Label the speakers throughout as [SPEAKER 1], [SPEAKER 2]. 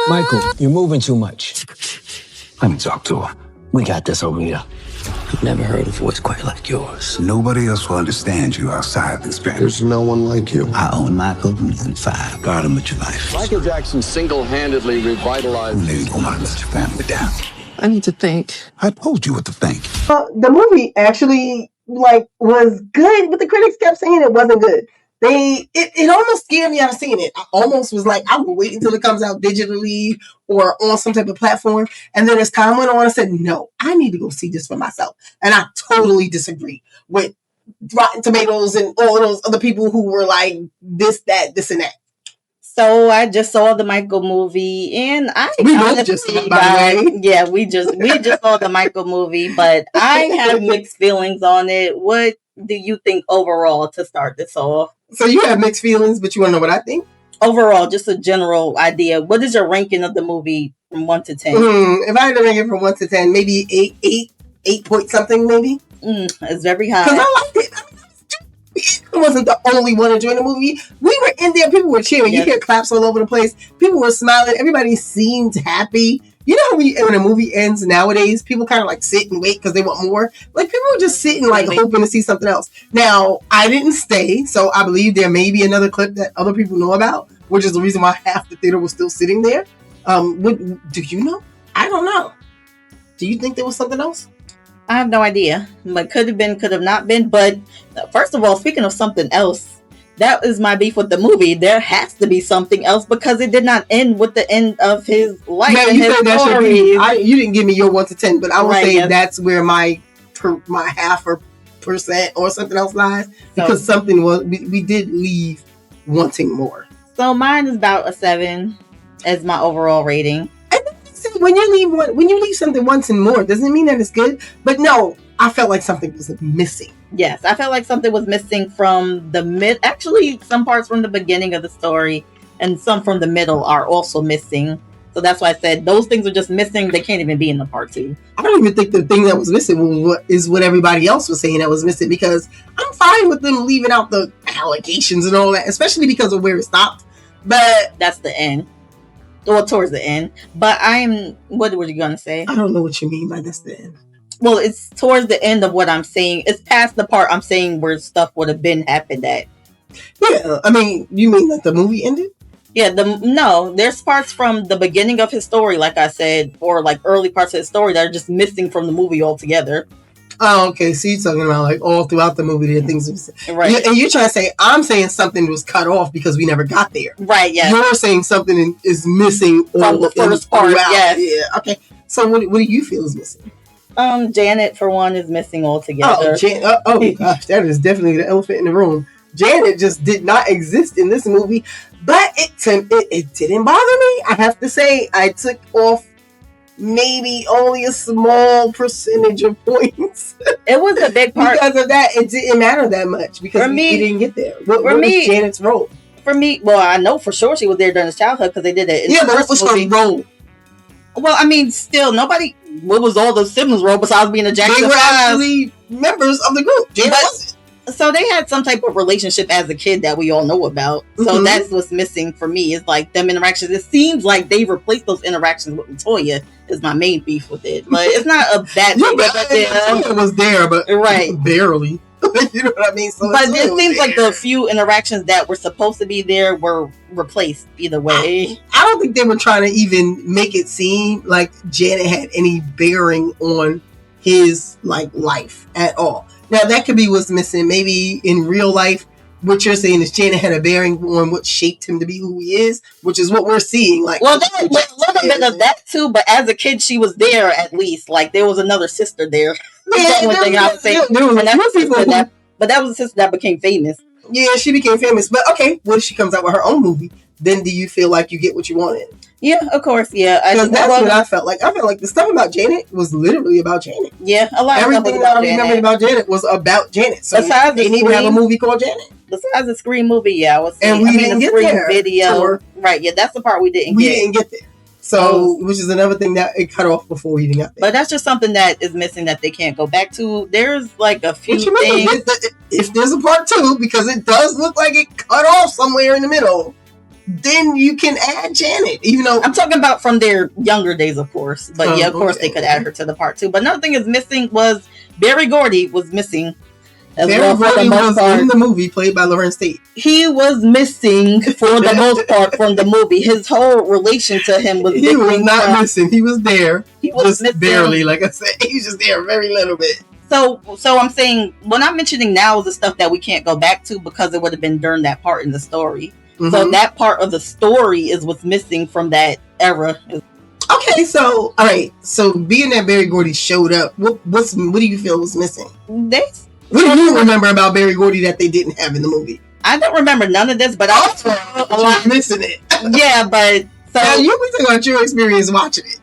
[SPEAKER 1] Michael, you're moving too much.
[SPEAKER 2] Let me talk to her.
[SPEAKER 1] We got this over here.
[SPEAKER 3] I've never heard a voice quite like yours.
[SPEAKER 2] Nobody else will understand you outside this family.
[SPEAKER 4] There's no one like you.
[SPEAKER 3] I own Michael and 5. Guard him with your life.
[SPEAKER 5] Michael Jackson single-handedly revitalized.
[SPEAKER 2] You don't want to let your family down.
[SPEAKER 3] I need to think.
[SPEAKER 2] I told you what to think.
[SPEAKER 6] The movie actually was good, but the critics kept saying it wasn't good. It almost scared me out of seeing it. I almost was like, I will wait until it comes out digitally or on some type of platform. And then as time went on, I said, no, I need to go see this for myself. And I totally disagree with Rotten Tomatoes and all of those other people who were like this, that, this, and that.
[SPEAKER 7] So I just saw the Michael movie, and
[SPEAKER 6] we both just saw it, by the way.
[SPEAKER 7] Yeah, we just saw the Michael movie, but I have mixed feelings on it. What do you think overall to start this off?
[SPEAKER 6] So you have mixed feelings, but you want to know what I think?
[SPEAKER 7] Overall, just a general idea. What is your ranking of the movie from 1 to 10?
[SPEAKER 6] If I had to rank it from 1 to 10, maybe 8 point something, maybe.
[SPEAKER 7] It's very high.
[SPEAKER 6] Because I liked it. I wasn't the only one enjoying the movie. We were in there. People were cheering. Yes. You hear claps all over the place. People were smiling. Everybody seemed happy. You know, when a movie ends nowadays, people kind of like sit and wait because they want more. Like, people were just sitting, like, hoping to see something else. Now, I didn't stay, so I believe there may be another clip that other people know about, which is the reason why half the theater was still sitting there. Do you know? I don't know. Do you think there was something else?
[SPEAKER 7] I have no idea. But could have been, could have not been. But first of all, speaking of something else, that is my beef with the movie. There has to be something else because it did not end with the end of his life.
[SPEAKER 6] Now, you said that should be, you didn't give me your 1 to 10, but I would say that's where my half or percent or something else lies, because something was, we did leave wanting more.
[SPEAKER 7] So mine is about a 7 as my overall rating.
[SPEAKER 6] When you leave something once and more, doesn't mean that it's good. But no, I felt like something was missing.
[SPEAKER 7] Yes, I felt like something was missing from the actually some parts from the beginning of the story and some from the middle are also missing. So that's why I said those things are just missing. They can't even be in the part 2.
[SPEAKER 6] I don't even think the thing that was missing was what everybody else was saying that was missing, because I'm fine with them leaving out the allegations and all that, especially because of where it stopped. But
[SPEAKER 7] that's the end. Well, towards the end. But what were you going to say?
[SPEAKER 6] I don't know what you mean by that's the end.
[SPEAKER 7] Well, it's towards the end of what I'm saying. It's past the part I'm saying where stuff would have been happened at.
[SPEAKER 6] Yeah, I mean, you mean that the movie ended?
[SPEAKER 7] Yeah, no, there's parts from the beginning of his story, like I said, or like early parts of his story that are just missing from the movie altogether.
[SPEAKER 6] Oh, okay. So you're talking about like all throughout the movie there things was,
[SPEAKER 7] right?
[SPEAKER 6] And you're trying to say I'm saying something was cut off because we never got there,
[SPEAKER 7] right? Yeah.
[SPEAKER 6] You're saying something is missing
[SPEAKER 7] from the first part. Yes.
[SPEAKER 6] Yeah. Okay. So what do you feel is missing?
[SPEAKER 7] Janet for one is missing altogether.
[SPEAKER 6] Oh gosh, that is definitely the elephant in the room. Janet just did not exist in this movie, but it didn't bother me. I have to say, I took off maybe only a small percentage of points.
[SPEAKER 7] It was a big part.
[SPEAKER 6] Because of that, it didn't matter that much because we didn't get there. What was Janet's role?
[SPEAKER 7] For me, well, I know for sure she was there during his childhood because they did it.
[SPEAKER 6] Yeah, but what was her role?
[SPEAKER 7] Well, I mean, still, what was all the siblings' role besides being a Jackson?
[SPEAKER 6] They were actually members of the group. Janet wasn't.
[SPEAKER 7] So they had some type of relationship as a kid that we all know about. So that's what's missing for me is like them interactions. It seems like they replaced those interactions with Latoya is my main beef with it. But it's not a bad thing.
[SPEAKER 6] Latoya was there, but barely. You know what I mean? So
[SPEAKER 7] but it seems like the few interactions that were supposed to be there were replaced either way.
[SPEAKER 6] I don't think they were trying to even make it seem like Janet had any bearing on his life at all. Now, that could be what's missing. Maybe in real life, what you're saying is Janet had a bearing on what shaped him to be who he is, which is what we're seeing. Well,
[SPEAKER 7] there's a little bit of that too, but as a kid, she was there at least. Like, there was another sister there. But that was a sister that became famous.
[SPEAKER 6] Yeah, she became famous. But okay, what if she comes out with her own movie? Then do you feel like you get what you wanted?
[SPEAKER 7] Yeah, of course, yeah.
[SPEAKER 6] Because that's what I felt like. I felt like the stuff about Janet was literally about Janet.
[SPEAKER 7] Yeah, a lot of
[SPEAKER 6] everything that I remembered about Janet was about Janet. So they need to have a movie called Janet.
[SPEAKER 7] Besides the Scream movie, yeah, I was saying.
[SPEAKER 6] And we didn't get there.
[SPEAKER 7] Video, right? Yeah, that's the part we didn't
[SPEAKER 6] get there. So, which is another thing that it cut off before we even got there.
[SPEAKER 7] But that's just something that is missing that they can't go back to. There's like a few things.
[SPEAKER 6] If there's a part 2, because it does look like it cut off somewhere in the middle. then you can add Janet. Even though
[SPEAKER 7] I'm talking about from their younger days, of course. But of course they could add her to the part 2. But another thing is missing was Gordy was missing.
[SPEAKER 6] Barry Gordy was in the movie, played by Larenz Tate.
[SPEAKER 7] He was missing for the most part from the movie. His whole relation to him was
[SPEAKER 6] he was not missing. He was there.
[SPEAKER 7] He was
[SPEAKER 6] just barely, like I said. He was just there very little bit.
[SPEAKER 7] So I'm saying, what I'm mentioning now is the stuff that we can't go back to because it would have been during that part in the story. Mm-hmm. So that part of the story is what's missing from that era.
[SPEAKER 6] Okay, so all right. So being that Barry Gordy showed up, what do you feel was missing? What do you remember about Barry Gordy that they didn't have in the movie?
[SPEAKER 7] I don't remember none of this, but
[SPEAKER 6] I'm missing it.
[SPEAKER 7] Yeah, but so
[SPEAKER 6] now, you be talking about your experience watching it.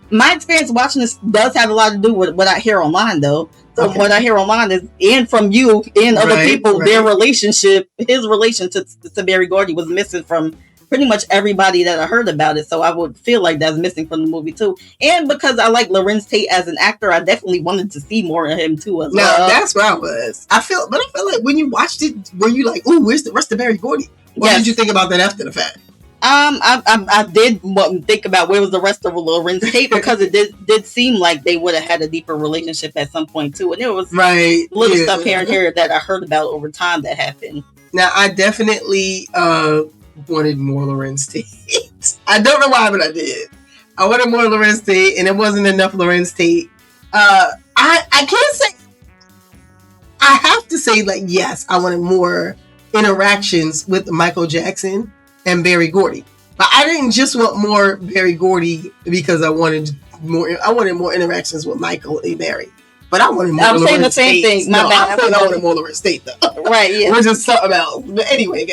[SPEAKER 7] My experience watching this does have a lot to do with what I hear online, though. So what I hear online is, and from you and other people, their relationship, his relation to Barry Gordy was missing from pretty much everybody that I heard about it. So I would feel like that's missing from the movie too. And because I like Larenz Tate as an actor, I definitely wanted to see more of him too as well.
[SPEAKER 6] Now that's where I was. I feel like when you watched it, were you like, "Ooh, where's the rest of Barry Gordy?" What did you think about that after the fact?
[SPEAKER 7] I did think about where was the rest of Larenz Tate because it did seem like they would have had a deeper relationship at some point too, and there was little stuff here and here that I heard about over time that happened. Now
[SPEAKER 6] I definitely wanted more Larenz Tate. I don't know why, but I did. I wanted more Larenz Tate, and it wasn't enough Larenz Tate. I can't say. I have to say, like, yes, I wanted more interactions with Michael Jackson and Barry Gordy, but I didn't just want more Barry Gordy because I wanted more interactions with Michael and Barry. But I wanted more. I'm saying the same thing. I wanted more Larenz Tate though. Right? Yeah. We're just something else. But anyway,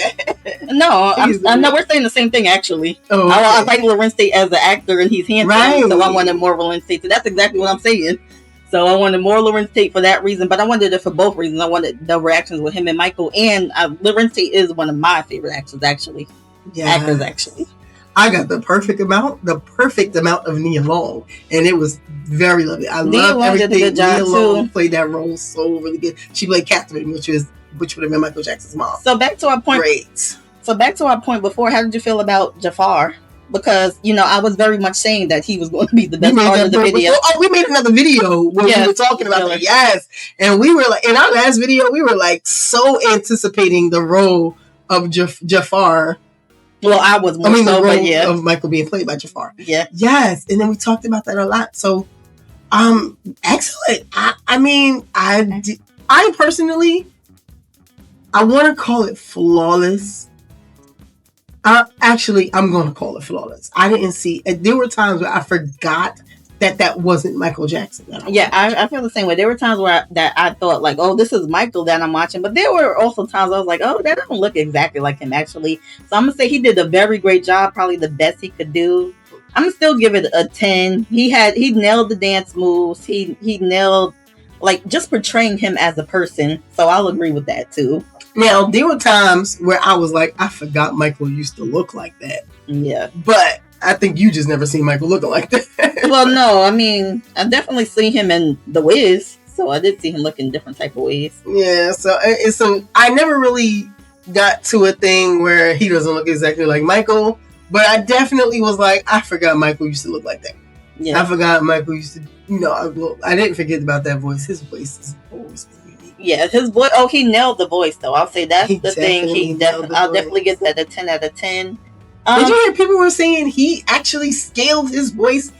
[SPEAKER 6] no,
[SPEAKER 7] we're saying the same thing actually. Oh, okay. I like Larenz Tate as an actor, and he's handsome, right. So I wanted more Larenz Tate. So that's exactly what I'm saying. So I wanted more Larenz Tate for that reason, but I wanted it for both reasons. I wanted the reactions with him and Michael, and Larenz Tate is one of my favorite actors actually. Actors actually.
[SPEAKER 6] I got the perfect amount of Nia Long, and it was very lovely. I love everything. Nia Long played that role so really good. She played Catherine, which would have been Michael Jackson's mom.
[SPEAKER 7] So back to our point.
[SPEAKER 6] Great.
[SPEAKER 7] So back to our point before. How did you feel about Jafar? Because I was very much saying that he was going to be the best part of the video.
[SPEAKER 6] We made another video where we were talking about that. Yes, and we were like, in our last video, we were like so anticipating the role of Jafar.
[SPEAKER 7] Well, I was more
[SPEAKER 6] the role of Michael being played by Jafar.
[SPEAKER 7] Yeah.
[SPEAKER 6] Yes, and then we talked about that a lot. So, excellent. I personally, I want to call it flawless. Actually, I'm going to call it flawless. I didn't see. There were times where I forgot that wasn't Michael Jackson.
[SPEAKER 7] Yeah, I feel the same way. There were times where I thought like, oh, this is Michael that I'm watching, but there were also times I was like, oh, that doesn't look exactly like him actually. So I'm gonna say he did a very great job, probably the best he could do. I'm gonna still give it a 10. He nailed the dance moves. He nailed like just portraying him as a person. So I'll agree with that too.
[SPEAKER 6] Now there were times where I was like, I forgot Michael used to look like that.
[SPEAKER 7] Yeah,
[SPEAKER 6] but I think you just never seen Michael looking like that.
[SPEAKER 7] Well, no, I mean, I definitely seen him in The Wiz, so I did see him look in different type of ways.
[SPEAKER 6] Yeah, so I never really got to a thing where he doesn't look exactly like Michael, but I definitely was like, I forgot Michael used to look like that. Yeah. I forgot Michael used to, I didn't forget about that voice. His voice is always unique.
[SPEAKER 7] Yeah, his voice. Oh, he nailed the voice, though. I'll say that's the thing. I'll definitely get that a 10 out of 10.
[SPEAKER 6] Did you hear people were saying he actually scaled his voice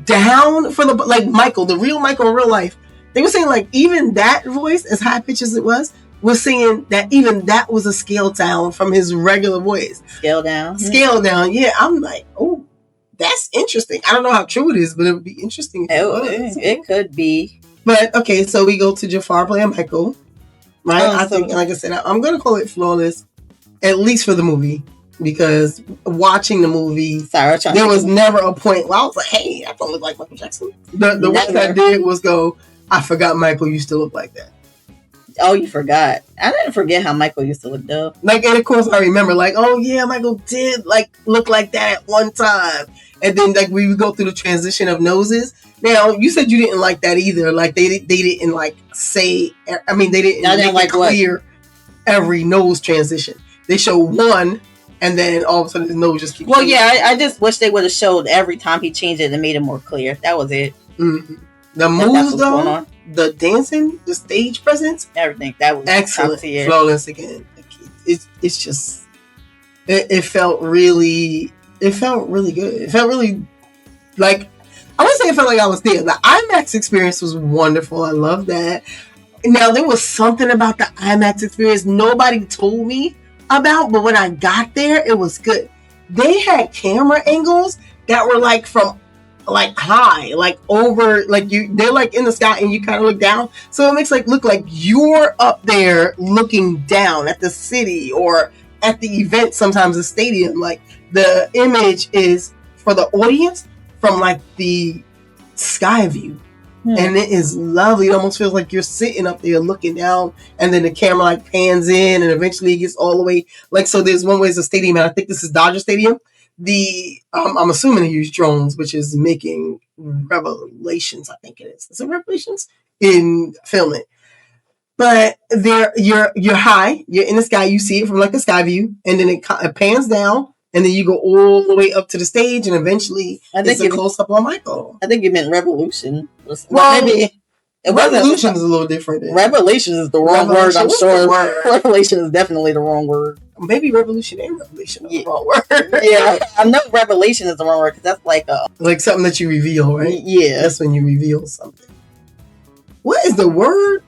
[SPEAKER 6] down for like Michael, the real Michael in real life? They were saying like even that voice, as high pitched as it was saying that even that was a scale down from his regular voice.
[SPEAKER 7] Scale down.
[SPEAKER 6] Yeah, I'm like, oh, that's interesting. I don't know how true it is, but it would be interesting.
[SPEAKER 7] It could be.
[SPEAKER 6] But okay, so we go to Jafar playing Michael, right? I think, like I said, I'm going to call it flawless, at least for the movie. Because watching the movie, there was never a point where I was like, hey, I don't look like Michael Jackson. The one I did was go, I forgot Michael used to look like that.
[SPEAKER 7] Oh, you forgot. I didn't forget how Michael used to look though.
[SPEAKER 6] Like, and of course I remember like, oh yeah, Michael did like look like that at one time. And then like we would go through the transition of noses. Now, you said you didn't like that either. Like they didn't like say, they didn't make it clear every nose transition. They show one and then all of a sudden his nose just keeps.
[SPEAKER 7] Well, yeah, I just wish they would have showed every time he changed it and made it more clear. That was it.
[SPEAKER 6] Mm-hmm. The moves though, the dancing, the stage presence,
[SPEAKER 7] everything that was
[SPEAKER 6] excellent, flawless again. It's just it felt really good. It felt really like, I wouldn't say it felt like I was there. The IMAX experience was wonderful. I love that. Now there was something about the IMAX experience nobody told me about, but when I got there, it was good. They had camera angles that were like from like high, like over, like they're like in the sky and you kind of look down, so it makes like look like you're up there looking down at the city or at the event, sometimes the stadium. Like the image is for the audience from like the sky view, and it is lovely. It almost feels like you're sitting up there looking down, and then the camera like pans in and eventually it gets all the way, like, so there's one way is a stadium, and I think this is Dodger Stadium. I'm assuming they use drones, which is making revelations. I think it is. Is it revelations in filming? But you're high. You're in the sky. You see it from like a sky view, and then it pans down, and then you go all the way up to the stage, and eventually it's a close up on Michael.
[SPEAKER 7] I think you meant revolution.
[SPEAKER 6] Well, maybe. Revolution is a little different.
[SPEAKER 7] Revelation is the wrong word, I'm sure. Revelation is definitely the wrong word.
[SPEAKER 6] Maybe revolution and revolution are the wrong word.
[SPEAKER 7] Yeah, I know revelation is the wrong word because that's like
[SPEAKER 6] something that you reveal, right?
[SPEAKER 7] Yeah.
[SPEAKER 6] That's when you reveal something. What is the word?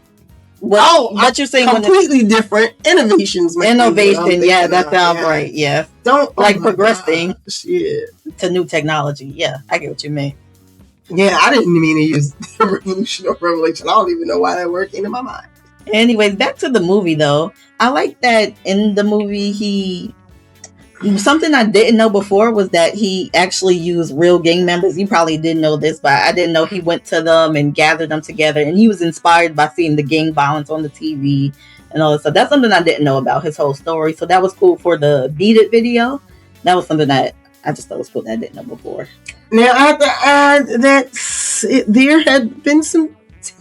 [SPEAKER 7] What you're saying?
[SPEAKER 6] Completely different innovations.
[SPEAKER 7] Innovation, yeah, that sounds right. Yeah, progressing to new technology. Yeah, I get what you mean.
[SPEAKER 6] Yeah, I didn't mean to use revolution or revelation. I don't even know why that word came to my mind.
[SPEAKER 7] Anyways, back to the movie though. I like that in the movie something I didn't know before was that he actually used real gang members. You probably didn't know this, but I didn't know he went to them and gathered them together, and he was inspired by seeing the gang violence on the TV and all that stuff. That's something I didn't know about his whole story. So that was cool for the Beat It video. That was something that I just thought was cool that I didn't know before.
[SPEAKER 6] Now I have to add that there had been some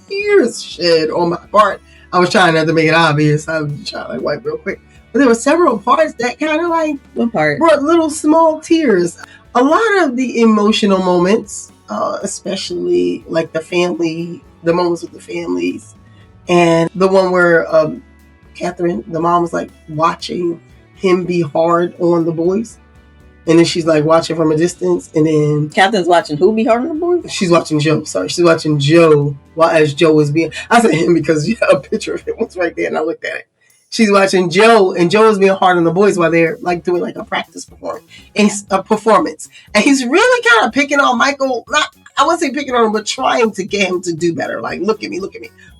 [SPEAKER 6] tears shed on my part. I was trying not to make it obvious. I was trying to like wipe real quick. But there were several parts that kind of like brought little small tears. A lot of the emotional moments, especially like the moments with the families, and the one where Catherine, the mom, was like watching him be hard on the boys. And then she's like watching from a distance, and then
[SPEAKER 7] Catherine's watching who be hard on the boys?
[SPEAKER 6] She's watching Joe. Sorry, she's watching Joe as Joe was being. I said him because a picture of him was right there, and I looked at it. She's watching Joe, and Joe is being hard on the boys while they're like doing like a practice performance, and he's really kind of picking on Michael. I wouldn't say picking on him, but trying to get him to do better. Like, look at me.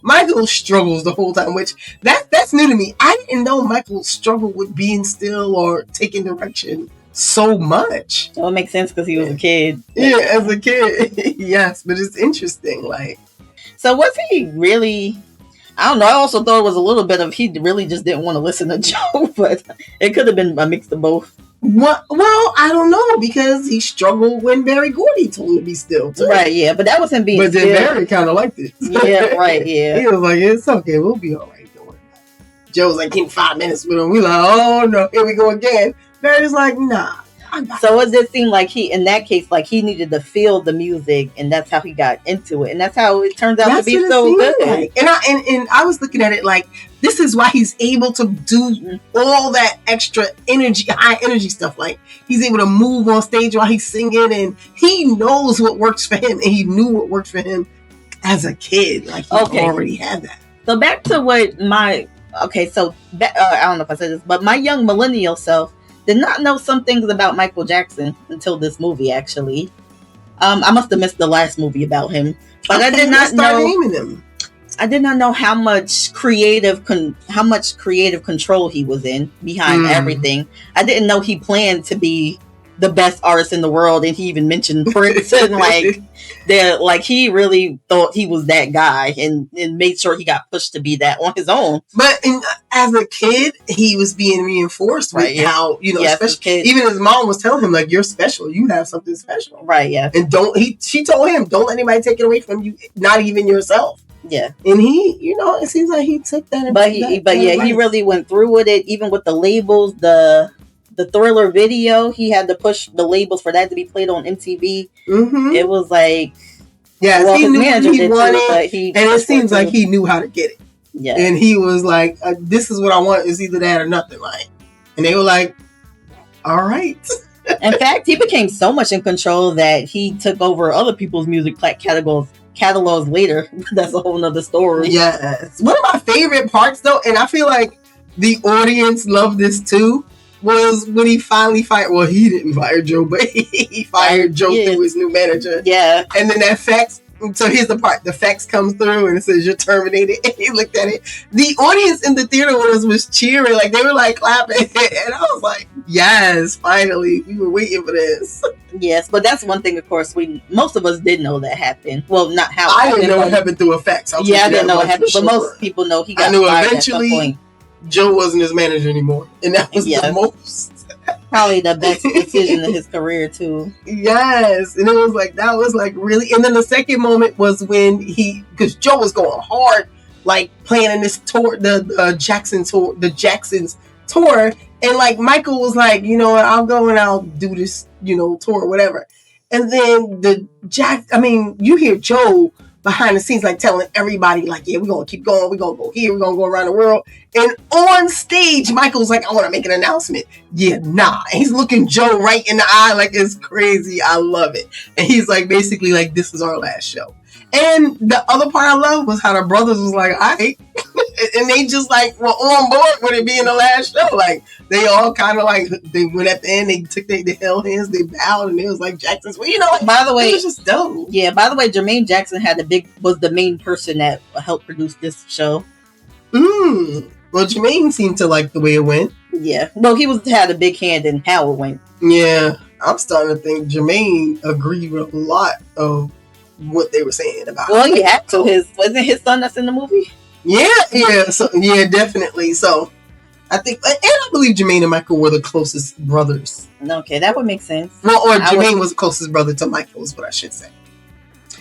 [SPEAKER 6] Michael struggles the whole time, which that's new to me. I didn't know Michael struggled with being still or taking direction so much.
[SPEAKER 7] So it makes sense because he was a kid.
[SPEAKER 6] Yeah, as a kid. Yes, but it's interesting. Like,
[SPEAKER 7] so was he really? I don't know. I also thought it was a little bit of he really just didn't want to listen to Joe, but it could have been a mix of both.
[SPEAKER 6] Well, I don't know, because he struggled when Gordy told him to be still too.
[SPEAKER 7] Right, yeah, but that was him being
[SPEAKER 6] still. But
[SPEAKER 7] then
[SPEAKER 6] Barry kind of liked it.
[SPEAKER 7] Yeah, right, yeah.
[SPEAKER 6] He was like, it's okay, we'll be all right. Don't worry. Joe was like, give him 5 minutes with him. We like, oh no, here we go again. Barry's like, nah.
[SPEAKER 7] So it did seem like in that case, like he needed to feel the music, and that's how he got into it, and that's how it turns out to be so good.
[SPEAKER 6] Like. And I was looking at it like, this is why he's able to do all that extra energy, high energy stuff. Like, he's able to move on stage while he's singing, and he knows what works for him, and he knew what worked for him as a kid. Like, he already had that.
[SPEAKER 7] So back to what I don't know if I said this, but my young millennial self did not know some things about Michael Jackson until this movie, actually. I must have missed the last movie about him. But I did not know. I did not know how much creative control he was in behind everything. I didn't know he planned to be the best artist in the world, and he even mentioned Prince and he really thought he was that guy, and made sure he got pushed to be that on his own.
[SPEAKER 6] But as a kid, he was being reinforced with how, especially even his mom was telling him, like, you're special, you have something special,
[SPEAKER 7] right? Yeah,
[SPEAKER 6] and she told him, don't let anybody take it away from you, not even yourself.
[SPEAKER 7] Yeah,
[SPEAKER 6] and he, it seems like he took that.
[SPEAKER 7] He really went through with it, even with the labels, the the Thriller video, he had to push the labels for that to be played on MTV.
[SPEAKER 6] Mm-hmm.
[SPEAKER 7] It was like,
[SPEAKER 6] yes,
[SPEAKER 7] well,
[SPEAKER 6] he
[SPEAKER 7] his
[SPEAKER 6] knew
[SPEAKER 7] manager
[SPEAKER 6] he
[SPEAKER 7] did
[SPEAKER 6] wanted,
[SPEAKER 7] too, but
[SPEAKER 6] and it seems like he knew how to get it.
[SPEAKER 7] Yeah,
[SPEAKER 6] and he was like, "This is what I want. It's either that or nothing." Like, and they were like, "All right."
[SPEAKER 7] In fact, he became so much in control that he took over other people's music catalogs later. That's a whole nother story.
[SPEAKER 6] Yes. One of my favorite parts, though, and I feel like the audience loved this too, was when he finally fired. Well, he didn't fire Joe, but he fired Joe through his new manager.
[SPEAKER 7] Yeah.
[SPEAKER 6] And then that fax. So here's the part. The fax comes through and it says you're terminated. And he looked at it. The audience in the theater with us was cheering. Like, they were like clapping. And I was like, yes, finally. We were waiting for this.
[SPEAKER 7] Yes, but that's one thing, of course, most of us did know that happened. Well, not how
[SPEAKER 6] I didn't know it happened through a fax.
[SPEAKER 7] I didn't know it happened. But most people know he got fired eventually, at some point.
[SPEAKER 6] Joe wasn't his manager anymore. And that was the most.
[SPEAKER 7] Probably the best decision in his career too.
[SPEAKER 6] Yes, and it was like, that was like really. And then the second moment was when because Joe was going hard, like planning this tour, the Jacksons tour, and like Michael was like, you know what, I'll go and I'll do this, tour or whatever. And then you hear Joe behind the scenes, like telling everybody, like, yeah, we're gonna keep going, we're gonna go here, we're gonna go around the world. And on stage, Michael's like, I want to make an announcement. Yeah, nah. And he's looking Joe right in the eye, like, it's crazy. I love it. And he's like, basically, like, this is our last show. And the other part I love was how the brothers was like, all right. And they just like were on board with it being the last show. Like, they all kind of like, they went at the end, they took they held hands, they bowed, and it was like Jackson's. Well, like,
[SPEAKER 7] by the way,
[SPEAKER 6] it was just dope.
[SPEAKER 7] Yeah, by the way, Jermaine Jackson was the main person that helped produce this show.
[SPEAKER 6] Well, Jermaine seemed to like the way it went.
[SPEAKER 7] Yeah. Well, he had a big hand in how it went.
[SPEAKER 6] Yeah. I'm starting to think Jermaine agreed with a lot of what they were saying about.
[SPEAKER 7] Well, he had to. Wasn't his son that's in the movie?
[SPEAKER 6] Yeah. So yeah, definitely. So I think, and I believe Jermaine and Michael were the closest brothers.
[SPEAKER 7] Okay, that would make sense.
[SPEAKER 6] Well, or Jermaine was the closest brother to Michael, is what I should say.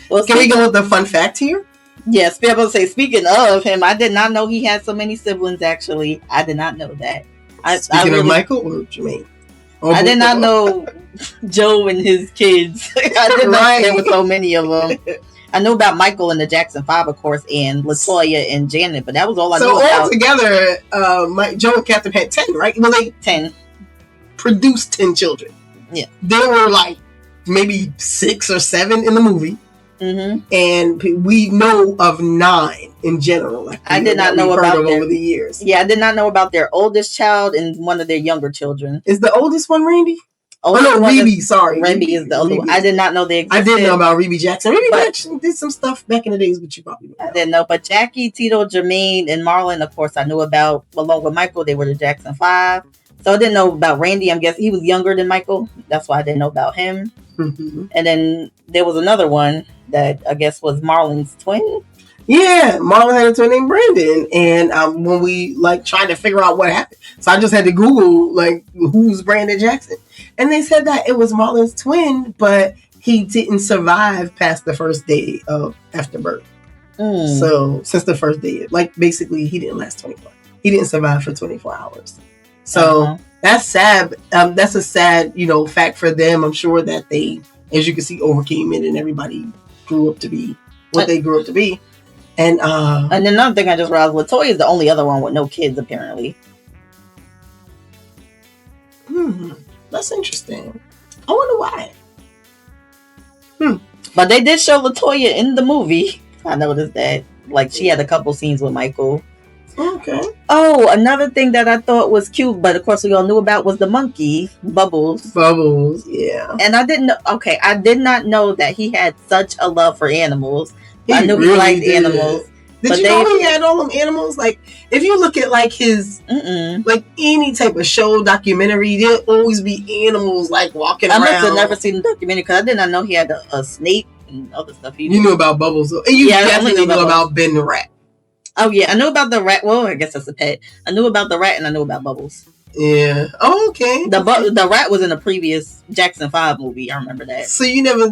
[SPEAKER 7] Well,
[SPEAKER 6] can we go with the fun fact here?
[SPEAKER 7] Yes, be able to say. Speaking of him, I did not know he had so many siblings. Actually, I did not know that.
[SPEAKER 6] Speaking of Michael or Jermaine,
[SPEAKER 7] I did not know Joe and his kids. I did not know there were so many of them. I knew about Michael and the Jackson 5, of course, and LaToya and Janet, but that was all I knew about.
[SPEAKER 6] So altogether, Joe and Catherine had 10, right? Well, they
[SPEAKER 7] 10
[SPEAKER 6] produced 10 children.
[SPEAKER 7] Yeah,
[SPEAKER 6] there were like maybe 6 or 7 in the movie.
[SPEAKER 7] Mm-hmm.
[SPEAKER 6] And we know of 9 in general. Like,
[SPEAKER 7] I did not know about them
[SPEAKER 6] over the years.
[SPEAKER 7] Yeah, I did not know about their oldest child and one of their younger children.
[SPEAKER 6] Is the oldest one Randy? Reby. Sorry,
[SPEAKER 7] Reby is the older one. I did not know they existed.
[SPEAKER 6] I didn't know about Reby Jackson. Reby Jackson did some stuff back in the days, but you probably know.
[SPEAKER 7] I didn't know. But Jackie, Tito, Jermaine, and Marlon, of course, I knew about. Along with Michael, they were the Jackson 5. So I didn't know about Randy. I'm guessing he was younger than Michael. That's why I didn't know about him.
[SPEAKER 6] Mm-hmm.
[SPEAKER 7] And then there was another one that I guess was Marlon's twin.
[SPEAKER 6] Yeah, Marlon had a twin named Brandon, and when we like tried to figure out what happened, so I just had to Google like who's Brandon Jackson, and they said that it was Marlon's twin, but he didn't survive past the first day of after birth. So since the first day, like basically he didn't last 24. He didn't survive for 24 hours. So that's sad. That's a sad, fact for them. I'm sure that they, as you can see, overcame it, and everybody grew up to be what they grew up to be. And
[SPEAKER 7] another thing I just realized, LaToya is the only other one with no kids, apparently.
[SPEAKER 6] That's interesting. I wonder why.
[SPEAKER 7] But they did show LaToya in the movie. I noticed that. Like, she had a couple scenes with Michael.
[SPEAKER 6] Okay.
[SPEAKER 7] Oh, another thing that I thought was cute, but of course we all knew about, was the monkey, Bubbles.
[SPEAKER 6] Bubbles, yeah.
[SPEAKER 7] And I didn't know. Okay, I did not know that he had such a love for animals. I knew
[SPEAKER 6] really
[SPEAKER 7] he liked animals.
[SPEAKER 6] Did you know he had all them animals? Like, if you look at like his, like any type of show, documentary, there'll always be animals like walking around.
[SPEAKER 7] I must have never seen the documentary because I did not know he had a snake and other stuff.
[SPEAKER 6] You knew about Bubbles, and you definitely knew about Ben the rat.
[SPEAKER 7] Oh yeah, I knew about the rat. Well, I guess that's a pet. I knew about the rat and I knew about Bubbles.
[SPEAKER 6] Yeah. Oh, okay.
[SPEAKER 7] The rat was in a previous Jackson 5 movie. I remember that.
[SPEAKER 6] So you never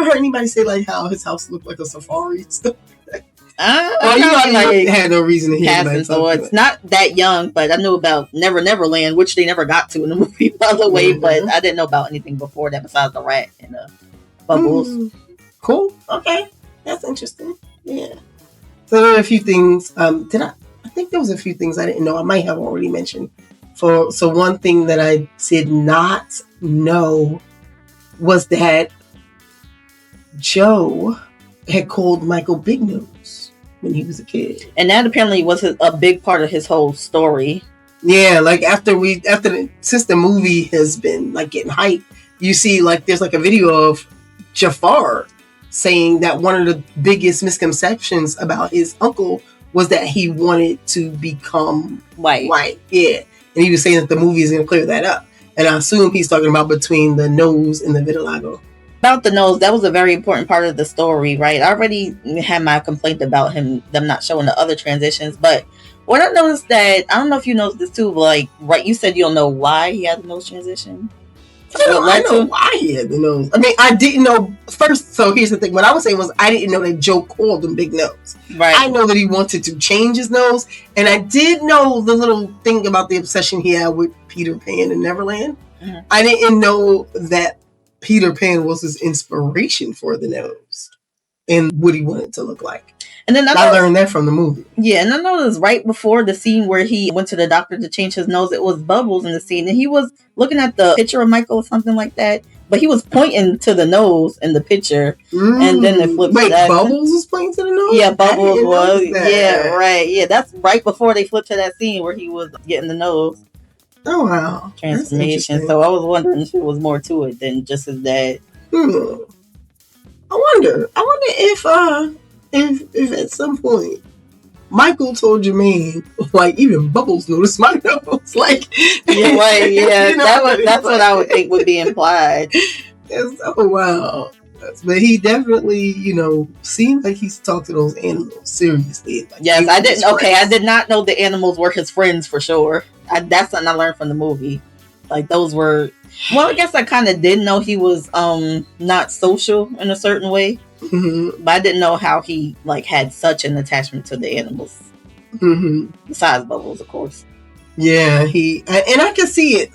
[SPEAKER 6] heard anybody say like how his house looked like a safari and stuff like that? Had no reason to hear
[SPEAKER 7] passing thoughts. Not that young, but I knew about Neverland, which they never got to in the movie, by the way. Mm-hmm. But I didn't know about anything before that besides the rat and Bubbles.
[SPEAKER 6] Cool. Okay, that's interesting. Yeah. So there are a few things. I think there was a few things I didn't know. I might have already mentioned. So one thing that I did not know was that Joe had called Michael Big Nose when he was a kid,
[SPEAKER 7] and that apparently was a big part of his whole story.
[SPEAKER 6] Yeah, like since the movie has been like getting hyped, you see like there's like a video of Jafar saying that one of the biggest misconceptions about his uncle was that he wanted to become white. Yeah, and he was saying that the movie is going to clear that up, and I assume he's talking about between the nose and the vitiligo.
[SPEAKER 7] About the nose, that was a very important part of the story, right? I already had my complaint about them not showing the other transitions, but what I noticed that, I don't know if you noticed this too, like, right, you said you don't know why he had the nose transition.
[SPEAKER 6] I know why he had the nose. I mean, I didn't know first, so here's the thing, what I was saying was I didn't know that Joe called him Big Nose. Right. I know that he wanted to change his nose, and I did know the little thing about the obsession he had with Peter Pan in Neverland. Mm-hmm. I didn't know that Peter Pan was his inspiration for the nose and what he wanted to look like. And then I learned that from the movie.
[SPEAKER 7] Yeah, and I noticed right before the scene where he went to the doctor to change his nose, it was Bubbles in the scene, and he was looking at the picture of Michael or something like that, but he was pointing to the nose in the picture, and then it flipped.
[SPEAKER 6] Wait, Bubbles was pointing to the nose?
[SPEAKER 7] Yeah, Bubbles was. Yeah, right. Yeah, that's right before they flipped to that scene where he was getting the nose.
[SPEAKER 6] Oh wow!
[SPEAKER 7] Transformation. So I was wondering if it was more to it than just his dad.
[SPEAKER 6] I wonder if at some point Michael told Jermaine, like, even Bubbles noticed my nose. Like,
[SPEAKER 7] yeah, right? Yeah, that's what I would think would be implied.
[SPEAKER 6] Oh wow! But he definitely, seemed like he's talked to those animals seriously. Like,
[SPEAKER 7] yes, I didn't. Okay, I did not know the animals were his friends for sure. That's something I learned from the movie. Like those were. Well, I guess I kind of did know he was not social in a certain way, but I didn't know how he like had such an attachment to the animals. Besides Bubbles, of course.
[SPEAKER 6] Yeah, and I can see it.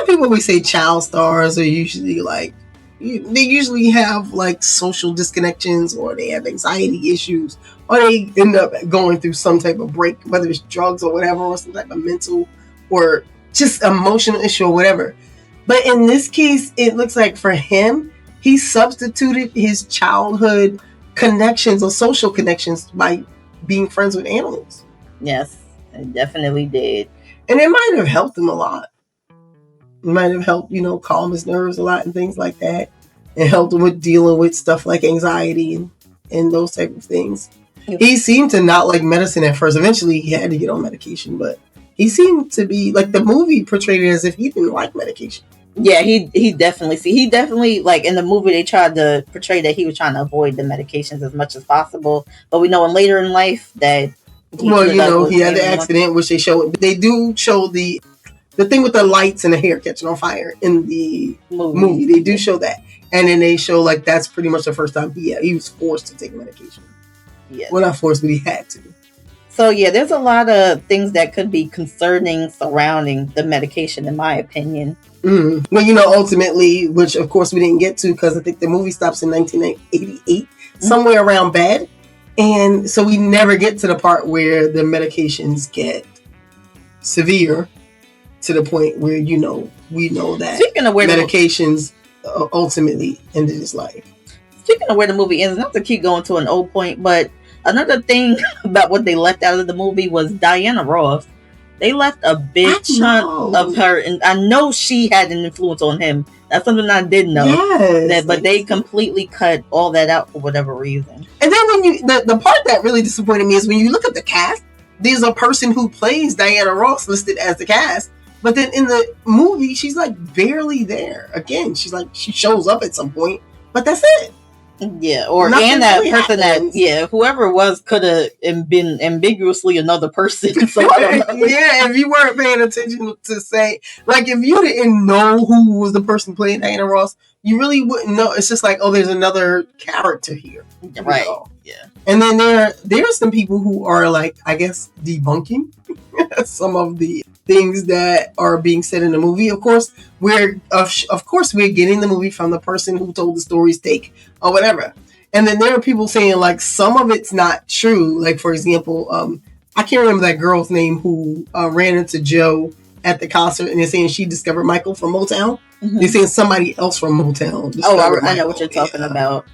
[SPEAKER 6] People always say child stars are usually like. They usually have like social disconnections, or they have anxiety issues, or they end up going through some type of break, whether it's drugs or whatever, or some type of mental or just emotional issue or whatever. But in this case, it looks like for him, he substituted his childhood connections or social connections by being friends with animals.
[SPEAKER 7] Yes, it definitely did.
[SPEAKER 6] And it might have helped him a lot. It might have helped, calm his nerves a lot and things like that. And helped him with dealing with stuff like anxiety and those type of things. He seemed to not like medicine at first. Eventually, he had to get on medication. But he seemed to be, like, the movie portrayed it as if he didn't like medication.
[SPEAKER 7] Yeah, he definitely, like, in the movie, they tried to portray that he was trying to avoid the medications as much as possible. But we know later in life that...
[SPEAKER 6] he had the accident, which they show. They do show the thing with the lights and the hair catching on fire in the movie. They do show that. And then they show, like, that's pretty much the first time he was forced to take medication. Yeah. Well, not forced, but he had to.
[SPEAKER 7] So, yeah, there's a lot of things that could be concerning surrounding the medication, in my opinion.
[SPEAKER 6] Mm-hmm. Well, ultimately, which, of course, we didn't get to because I think the movie stops in 1988, somewhere around bad. And so we never get to the part where the medications get severe to the point where, we know that
[SPEAKER 7] speaking of where
[SPEAKER 6] medications ultimately ended his life.
[SPEAKER 7] Speaking of where the movie ends, not to keep going to an old point, but another thing about what they left out of the movie was Diana Ross. They left a big chunk of her, and I know she had an influence on him. That's something I did know.
[SPEAKER 6] Yes,
[SPEAKER 7] but they completely cut all that out for whatever reason.
[SPEAKER 6] And then when the part that really disappointed me is when you look at the cast, there's a person who plays Diana Ross listed as the cast. But then in the movie, she's like barely there. Again, she's like, she shows up at some point, but that's it.
[SPEAKER 7] Yeah, or
[SPEAKER 6] Nothing
[SPEAKER 7] and that
[SPEAKER 6] really
[SPEAKER 7] person
[SPEAKER 6] happens.
[SPEAKER 7] whoever it was could have been ambiguously another person. So I don't know.
[SPEAKER 6] Yeah, if you weren't paying attention to say, like, if you didn't know who was the person playing Diana Ross, you really wouldn't know. It's just like, oh, there's another character here,
[SPEAKER 7] Right?
[SPEAKER 6] know?
[SPEAKER 7] Yeah.
[SPEAKER 6] And then there are some people who are like, I guess, debunking some of the things that are being said in the movie. Of course, we're getting the movie from the person who told the story's take or whatever. And then there are people saying like some of it's not true. Like, for example, I can't remember that girl's name who ran into Joe at the concert, and they're saying she discovered Michael from Motown. Mm-hmm. They're saying somebody else from Motown.
[SPEAKER 7] I know what you're talking about.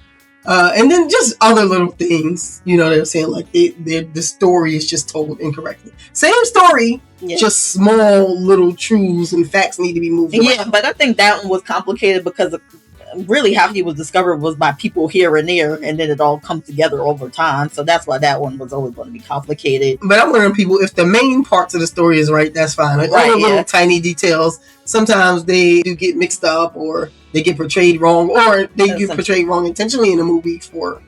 [SPEAKER 6] And then just other little things, they're saying like the story is just told incorrectly. Same story, just small little truths and facts need to be moved around.
[SPEAKER 7] Yeah, but I think that one was complicated because really how he was discovered was by people here and there, and then it all comes together over time. So that's why that one was always going to be complicated.
[SPEAKER 6] But I'm wondering, people, if the main parts of the story is right, that's fine. Like, all the little tiny details, sometimes they do get mixed up, or they get portrayed wrong, or they get portrayed wrong intentionally in a movie for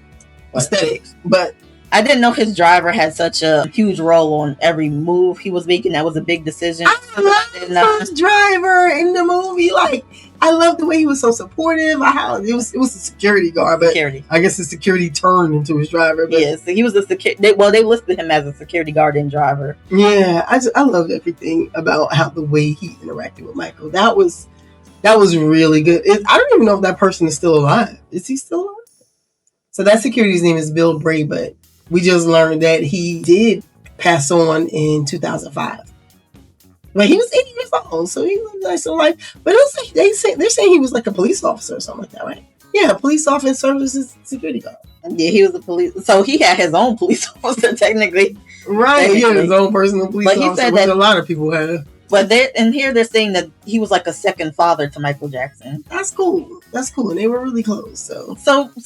[SPEAKER 6] aesthetics. But
[SPEAKER 7] I didn't know his driver had such a huge role on every move he was making. That was a big decision.
[SPEAKER 6] I love his driver in the movie. Like, I love the way he was so supportive. It was a security guard, but I guess the security turned into his driver. But
[SPEAKER 7] yeah, so he was a security. Well, they listed him as a security guard and driver.
[SPEAKER 6] Yeah, I loved everything about how the way he interacted with Michael. That was really good. I don't even know if that person is still alive. Is he still alive? So that security's name is Bill Bray, but we just learned that he did pass on in 2005. But he was 80 years old, so he lived a nice life. But it was like they're saying he was like a police officer or something like that, right? Yeah, police officer services security guard.
[SPEAKER 7] Yeah, he was a police. So he had his own police officer technically.
[SPEAKER 6] Right, he had his own personal police officer, which a lot of people have.
[SPEAKER 7] But they're saying that he was like a second father to Michael Jackson.
[SPEAKER 6] That's cool. And they were really close. So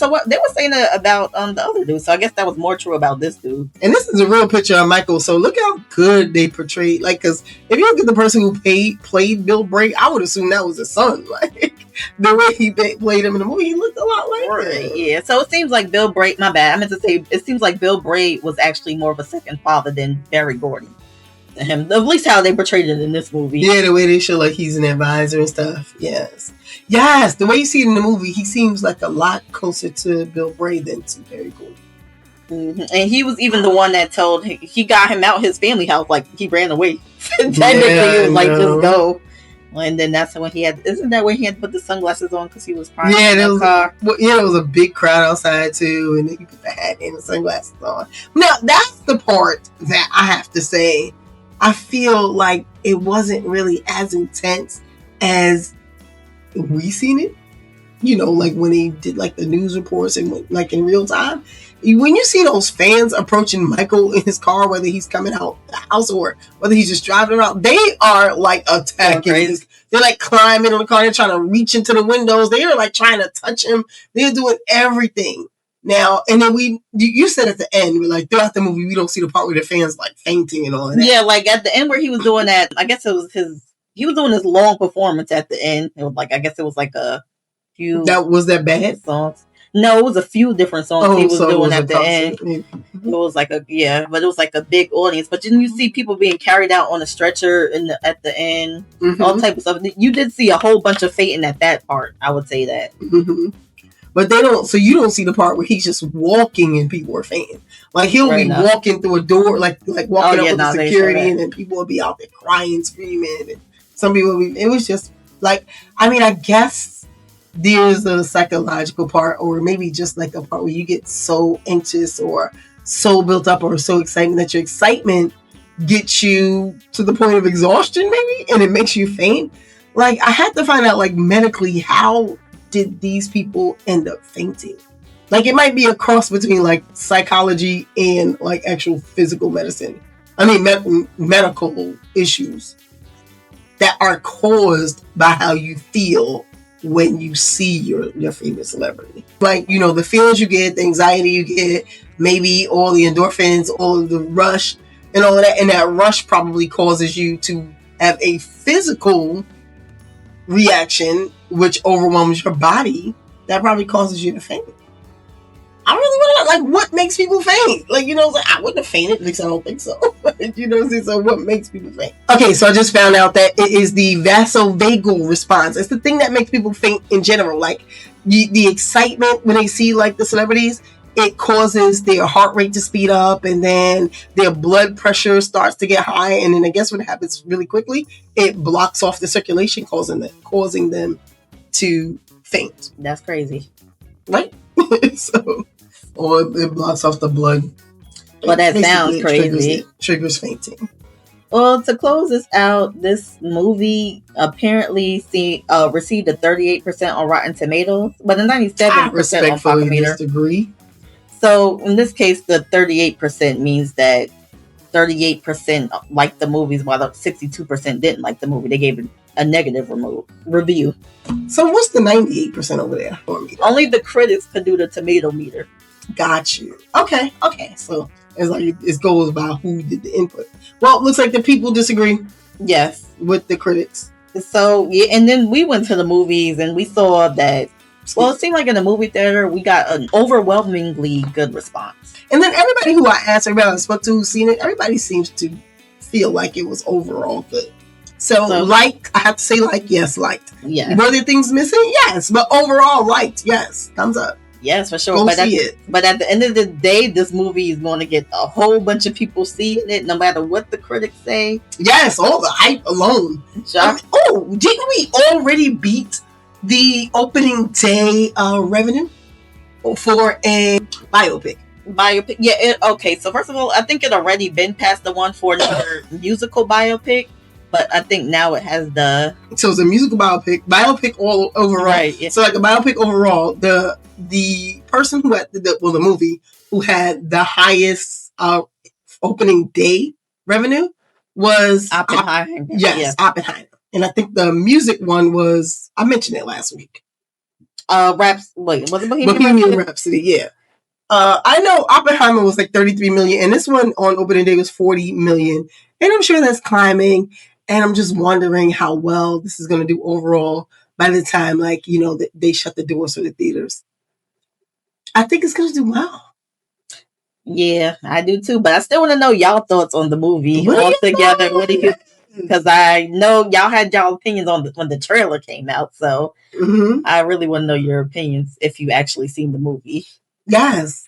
[SPEAKER 7] what they were saying about the other dude. So I guess that was more true about this dude.
[SPEAKER 6] And this is a real picture of Michael. So look how good they portrayed. Like, because if you look at the person who played Bill Bray, I would assume that was his son. Like, the way he played him in the movie, he looked a lot like him.
[SPEAKER 7] Yeah. So it seems like Bill Bray. My bad. I meant to say it seems like Bill Bray was actually more of a second father than Barry Gordy. Him, at least how they portrayed it in this movie.
[SPEAKER 6] Yeah, the way they show like he's an advisor and stuff. Yes, the way you see it in the movie, he seems like a lot closer to Bill Bray than to Barry Gordy.
[SPEAKER 7] Mm-hmm. And he was even the one that told he got him out his family house, like he ran away. Technically, he was like, just go. And then that's when isn't that when he had to put the sunglasses on because he was crying?
[SPEAKER 6] Yeah, there was a big crowd outside too, and then he put the hat and the sunglasses on. Now that's the part that I have to say, I feel like it wasn't really as intense as we seen it. Like when he did like the news reports and like in real time. When you see those fans approaching Michael in his car, whether he's coming out the house or whether he's just driving around, they are like attacking. They're like climbing on the car. They're trying to reach into the windows. They are like trying to touch him. They're doing everything. Now, and then you said at the end, we're like, throughout the movie, we don't see the part where the fans like fainting and all that.
[SPEAKER 7] Yeah, like at the end where he was doing that, I guess it was he was doing this long performance at the end. It was like, I guess it was like a few.
[SPEAKER 6] Was that bad?
[SPEAKER 7] Songs. No, it was a few different songs he was doing at the end. It was like but it was like a big audience. But then you see people being carried out on a stretcher at the end, all type of stuff. You did see a whole bunch of fainting at that part. I would say that.
[SPEAKER 6] Mm-hmm. But they don't. So you don't see the part where he's just walking and people are fainting. Like he'll be walking through a door, like walking up with the security, and then people will be out there crying, screaming, and some people will be. It was just like, I mean, I guess there's a psychological part, or maybe just like a part where you get so anxious or so built up or so excited that your excitement gets you to the point of exhaustion, maybe, and it makes you faint. Like I had to find out, like medically, how did these people end up fainting? Like it might be a cross between like psychology and like actual physical medicine. I mean, medical issues that are caused by how you feel when you see your favorite celebrity. Like, the feelings you get, the anxiety you get, maybe all the endorphins, all of the rush and all of that. And that rush probably causes you to have a physical reaction which overwhelms your body, that probably causes you to faint. like, what makes people faint? Like, you know, like, I wouldn't have fainted. At least I don't think so. You know what I'm saying? So what makes people faint? Okay, so I just found out that it is the vasovagal response. It's the thing that makes people faint in general. Like, the excitement when they see, like, the celebrities, it causes their heart rate to speed up, and then their blood pressure starts to get high, and then I guess what happens really quickly, it blocks off the circulation, causing them to faint.
[SPEAKER 7] That's crazy.
[SPEAKER 6] Right? So, or it blocks off the blood.
[SPEAKER 7] Well, that sounds crazy.
[SPEAKER 6] Triggers fainting.
[SPEAKER 7] Well, to close this out, this movie apparently received a 38% on Rotten Tomatoes, but a 97% on Rotten Tomatoes.
[SPEAKER 6] Disagree.
[SPEAKER 7] So in this case, the 38% means that 38% liked the movies, while the 62% didn't like the movie. They gave it a negative review.
[SPEAKER 6] So what's the 98% over there for me?
[SPEAKER 7] Only the critics could do the tomato meter.
[SPEAKER 6] Got you. Okay. So it's like it goes by who did the input. Well, it looks like the people disagree.
[SPEAKER 7] Yes,
[SPEAKER 6] with the critics.
[SPEAKER 7] So yeah, and then we went to the movies and we saw that. Well, it seemed like in the movie theater we got an overwhelmingly good response.
[SPEAKER 6] And then everybody who I asked, everybody I spoke to who's seen it, everybody seems to feel like it was overall good. So I have to say, yes, liked.
[SPEAKER 7] Yeah.
[SPEAKER 6] Were there things missing? Yes, but overall liked. Yes, thumbs up.
[SPEAKER 7] Yes, for sure.
[SPEAKER 6] Go
[SPEAKER 7] but
[SPEAKER 6] see it.
[SPEAKER 7] But at the end of the day, this movie is going to get a whole bunch of people seeing it, no matter what the critics say.
[SPEAKER 6] Yes, all the hype alone. Didn't we already beat the opening day revenue for a biopic?
[SPEAKER 7] Yeah. Okay. So first of all, I think it already been past the one for another musical biopic. But I think now it has
[SPEAKER 6] So it's a musical biopic all overall.
[SPEAKER 7] Right. Yeah.
[SPEAKER 6] So like a biopic overall, the person who had the movie who had the highest opening day revenue was
[SPEAKER 7] Oppenheimer.
[SPEAKER 6] Oppenheimer. And I think the music one was, I mentioned it last week.
[SPEAKER 7] Was it
[SPEAKER 6] Bohemian Rhapsody? Yeah. I know Oppenheimer was like 33 million, and this one on opening day was 40 million. And I'm sure that's climbing. And I'm just wondering how well this is going to do overall by the time, they shut the doors for the theaters. I think it's going to do well.
[SPEAKER 7] Yeah, I do too. But I still want to know y'all thoughts on the movie altogether. What do you? Because I know y'all had y'all opinions on when the trailer came out. So I really want to know your opinions if you actually seen the movie.
[SPEAKER 6] Yes.